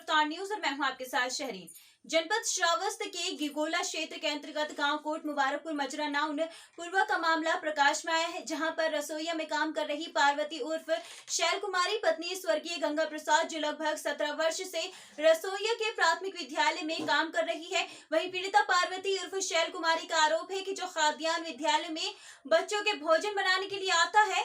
रफ्तार न्यूज और मैं हूं आपके साथ शहरीन। जनपद श्रावस्ती के गिगोला क्षेत्र के अंतर्गत गांव कोट मुबारकपुर मजरा नाउन पूर्वा का मामला प्रकाश में आया है, जहां पर रसोईया में काम कर रही पार्वती उर्फ शैल कुमारी पत्नी स्वर्गीय गंगा प्रसाद जो लगभग 17 वर्ष से रसोईया के प्राथमिक विद्यालय में काम कर रही है। वहीं पीड़िता पार्वती उर्फ शैल कुमारी का आरोप है कि जो खाद्यान्न विद्यालय में बच्चों के भोजन बनाने के लिए आता है,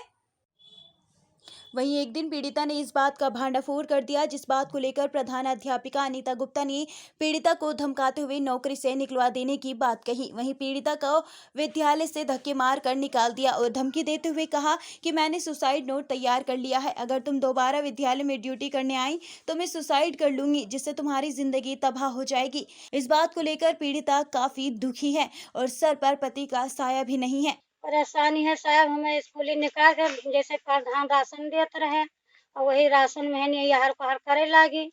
वहीं एक दिन पीड़िता ने इस बात का भांडाफोड़ कर दिया, जिस बात को लेकर प्रधान अध्यापिका अनीता गुप्ता ने पीड़िता को धमकाते हुए नौकरी से निकलवा देने की बात कही। वहीं पीड़िता को विद्यालय से धक्के मार कर निकाल दिया और धमकी देते हुए कहा कि मैंने सुसाइड नोट तैयार कर लिया है, अगर तुम दोबारा विद्यालय में ड्यूटी करने आई तो मैं सुसाइड कर लूंगी, जिससे तुम्हारी जिंदगी तबाह हो जाएगी। इस बात को लेकर पीड़िता काफी दुखी है और सर पर पति का साया भी नहीं है। परेशानी है साहब, हमें स्कूली निकाल कर जैसे प्रधान राशन देते रहे और वही राशन महीने यहार पहाड़ करे लागी।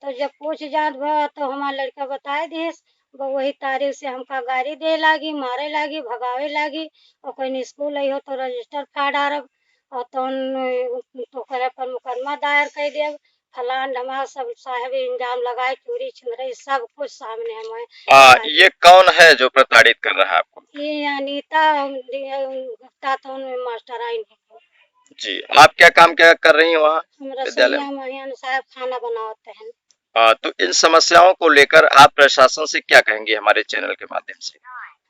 तो जब पूछ जात भा तो हमारा लड़का बताए दिस वही तारीख से हमका गाड़ी दे लागी, मारे लागी, भगावे लागी और कोई स्कूल आई हो तो रजिस्टर फाड़ आरब और तो करे पर मुकदमा दायर कर दे फलान ढमा सब साहब इंजाम लगाए, चोरी छिंदरी सब कुछ सामने हमें। ये कौन है जो प्रताड़ित कर रहा है आपको? ये अनीता गुप्ता तो मास्टर आई नहीं जी, आप क्या काम क्या कर रही हैं वहाँ विद्यालय में? में साहब खाना बनाते हैं। तो इन समस्याओं को लेकर आप प्रशासन से क्या कहेंगे हमारे चैनल के माध्यम से?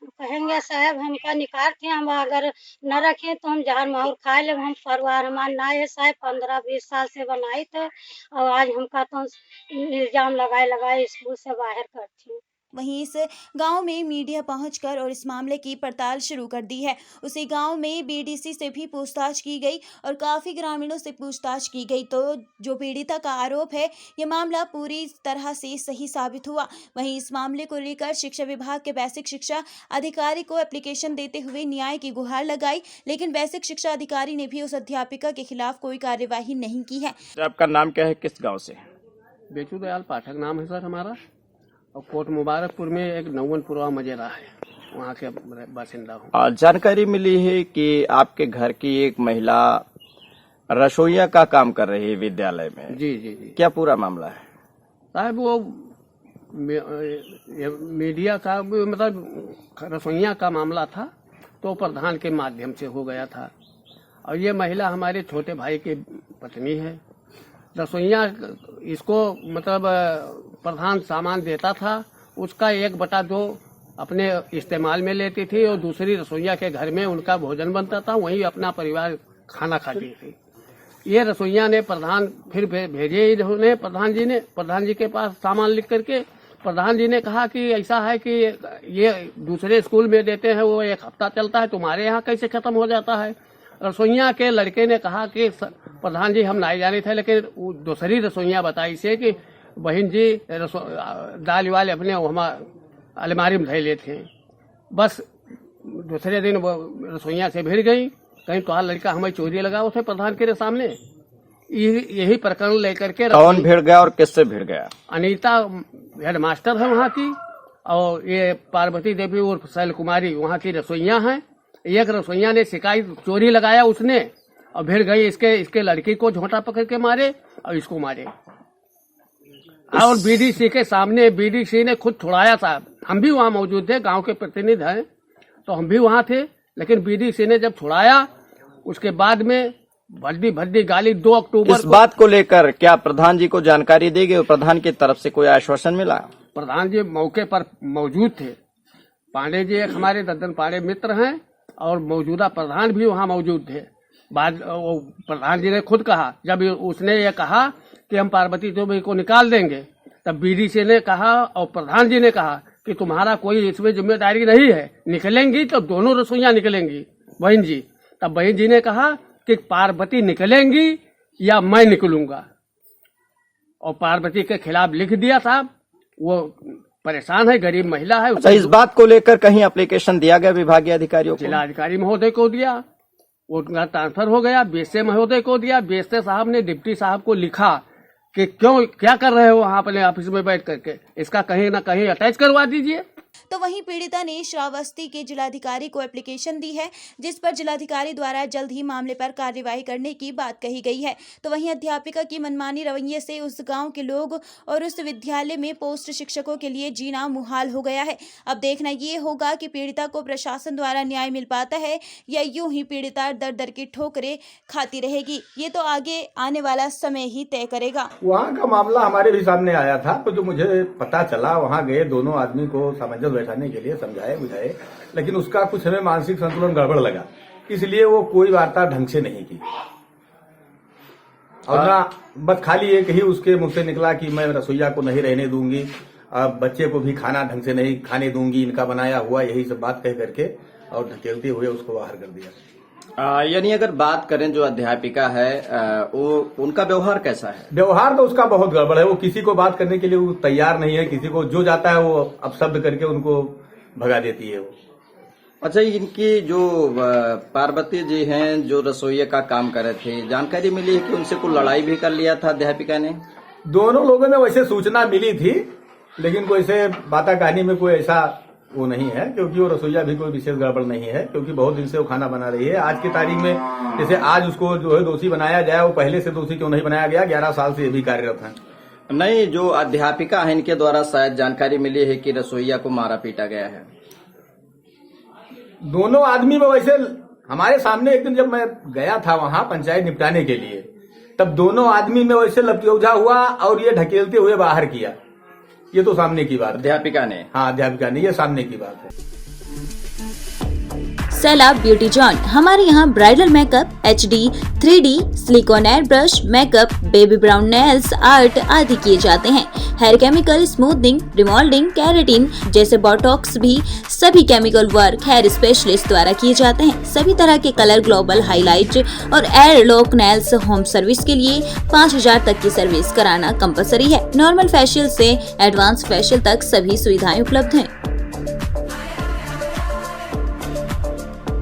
कहेंगे साहब हमका निकाल थे, हम अगर न रखे तो हम जहर माहौर खा ले। हम परिवार हमारा ना है साहब, 15-20 साल से बनाई थे और आज हमका तो इल्जाम लगाए स्कूल से बाहर करती। वहीं इस गांव में मीडिया पहुंचकर और इस मामले की पड़ताल शुरू कर दी है। उसी गांव में बीडीसी से भी पूछताछ की गई और काफ़ी ग्रामीणों से पूछताछ की गई, तो जो पीड़िता का आरोप है ये मामला पूरी तरह से सही साबित हुआ। वहीं इस मामले को लेकर शिक्षा विभाग के बेसिक शिक्षा अधिकारी को एप्लीकेशन देते हुए न्याय की गुहार लगाई, लेकिन बेसिक शिक्षा अधिकारी ने भी उस अध्यापिका के खिलाफ कोई कार्यवाही नहीं की है। आपका नाम क्या है, किस गाँव से? बेचू दयाल पाठक नाम है सर हमारा, और कोट मुबारकपुर में एक नौवनपुरा मजेरा है, वहाँ के बासिंदा हूँ। जानकारी मिली है कि आपके घर की एक महिला रसोईया का काम कर रही है विद्यालय में। जी जी जी। क्या पूरा मामला है साहब? वो मीडिया का मतलब रसोईया का मामला था, तो प्रधान के माध्यम से हो गया था। और ये महिला हमारे छोटे भाई की पत्नी है। रसोईया इसको मतलब प्रधान सामान देता था, उसका 1/2 अपने इस्तेमाल में लेती थी और दूसरी रसोईया के घर में उनका भोजन बनता था, वहीं अपना परिवार खाना खाती थी। ये रसोईया ने प्रधान फिर भेजे इन्होंने प्रधान जी के पास सामान लिख करके। प्रधान जी ने कहा कि ऐसा है कि ये दूसरे स्कूल में देते हैं, वो 1 हफ्ता चलता है, तुम्हारे यहाँ कैसे खत्म हो जाता है? रसोईया के लड़के ने कहा कि प्रधान जी हम नहीं जाने थे, लेकिन दूसरी रसोईया बताई से कि बहन जी दाल वाले अपने अलमारी में धरे लेते हैं। बस दूसरे दिन वो रसोईया से भिड़ गई, कहीं तुम्हारा लड़का हमें चोरी लगा उसे प्रधान के सामने। यही प्रकरण लेकर के कौन भिड़ गया और किससे भिड़ गया? अनीता हेडमास्टर है वहाँ की, और ये पार्वती देवी उर्फ शैल कुमारी वहाँ की रसोईया हैं। एक रसोईया ने शिकायत चोरी लगाया उसने और भिड़ गई, इसके लड़की को झोंटा पकड़ के मारे और इसको मारे। और बीडीसी के सामने बीडीसी ने खुद छुड़ाया साहब। हम भी वहाँ मौजूद थे, गांव के प्रतिनिधि हैं तो हम भी वहाँ थे, लेकिन बीडीसी ने जब छुड़ाया उसके बाद में भद्दी गाली 2 अक्टूबर इस बात को लेकर क्या प्रधान जी को जानकारी दी गई? प्रधान की तरफ से कोई आश्वासन मिला? प्रधान जी मौके पर मौजूद थे। पांडे जी एक हमारे दद्दन पांडे मित्र हैं और मौजूदा प्रधान भी वहाँ मौजूद थे। बाद प्रधान जी ने खुद कहा, जब उसने ये कहा कि हम पार्वती देवी को निकाल देंगे, तब बीडीसी ने कहा और प्रधान जी ने कहा कि तुम्हारा कोई इसमें जिम्मेदारी नहीं है, निकलेंगी तो दोनों रसोईया निकलेंगी बहन जी। तब बहन जी ने कहा कि पार्वती निकलेंगी या मैं निकलूंगा, और पार्वती के खिलाफ लिख दिया साहब। वो परेशान है, गरीब महिला है। अच्छा, इस बात को लेकर कहीं एप्लीकेशन दिया गया विभागीय अधिकारियों को? जिलाधिकारी महोदय को दिया, उनका ट्रांसफर हो गया। बीएसए महोदय को दिया। बीएसए साहब ने डिप्टी साहब को लिखा कि क्या कर रहे हो वहाँ अपने ऑफिस में बैठ करके, इसका कहीं ना कहीं अटैच करवा दीजिए। तो वहीं पीड़िता ने श्रावस्ती के जिलाधिकारी को एप्लीकेशन दी है, जिस पर जिलाधिकारी द्वारा जल्द ही मामले पर कार्यवाही करने की बात कही गई है। तो वहीं अध्यापिका की मनमानी रवैये से उस गांव के लोग और उस विद्यालय में पोस्ट शिक्षकों के लिए जीना मुहाल हो गया है। अब देखना ये होगा कि पीड़िता को प्रशासन द्वारा न्याय मिल पाता है या यूं ही पीड़िता दर दर की ठोकरें खाती रहेगी। ये तो आगे आने वाला समय ही तय करेगा। वहाँ का मामला हमारे भी सामने आया था, तो जो मुझे पता चला, वहाँ गए, दोनों आदमी को सामंजस्य बैठाने के लिए समझाए बुझाए, लेकिन उसका कुछ हमें मानसिक संतुलन गड़बड़ लगा, इसलिए वो कोई वार्ता ढंग से नहीं की। और ना बस खाली एक ही उसके मुंह से निकला कि मैं रसोईया को नहीं रहने दूंगी, बच्चे को भी खाना ढंग से नहीं खाने दूंगी, इनका बनाया हुआ, यही सब बात कह करके और ढकेलते हुए उसको बाहर कर दिया। यानी अगर बात करें जो अध्यापिका है वो उनका व्यवहार कैसा है? व्यवहार तो उसका बहुत गड़बड़ है। वो किसी को बात करने के लिए वो तैयार नहीं है, किसी को जो जाता है वो अपशब्द करके उनको भगा देती है वो। अच्छा, इनकी जो पार्वती जी हैं जो रसोईया का काम कर रहे थे, जानकारी मिली है कि उनसे कोई लड़ाई भी कर लिया था अध्यापिका ने? दोनों लोगों में वैसे सूचना मिली थी, लेकिन कोई ऐसे बाता कहानी में कोई ऐसा वो नहीं है, क्योंकि वो रसोईया भी कोई विशेष गड़बड़ नहीं है, क्योंकि बहुत दिन से वो खाना बना रही है। आज की तारीख में जैसे आज उसको जो है दोषी बनाया जाए, वो पहले से दोषी क्यों नहीं बनाया गया? 11 साल से ये भी कार्यरत है। नहीं, जो अध्यापिका है इनके द्वारा शायद जानकारी मिली है कि रसोईया को मारा पीटा गया है। दोनों आदमी में वैसे हमारे सामने एक दिन जब मैं गया था वहां पंचायत निपटाने के लिए, तब दोनों आदमी में वैसे लपटौजा हुआ और ये ढकेलते हुए बाहर किया। ये तो सामने की बात, अध्यापिका ने। हाँ, अध्यापिका ने, ये सामने की बात है। सैलाब ब्यूटी जॉन, हमारे यहाँ bridal makeup, HD, 3D, silicone air brush, makeup, baby brown nails art आदि किए जाते हैं। Hair chemical smoothening, remoulding, keratin जैसे बोटॉक्स भी सभी केमिकल वर्क हेयर स्पेशलिस्ट द्वारा किए जाते हैं। सभी तरह के कलर, ग्लोबल हाईलाइट और air lock nails home service के लिए 5000 तक की सर्विस कराना कंपलसरी है। नॉर्मल फेशियल से एडवांस फेशियल तक सभी सुविधाएं उपलब्ध हैं।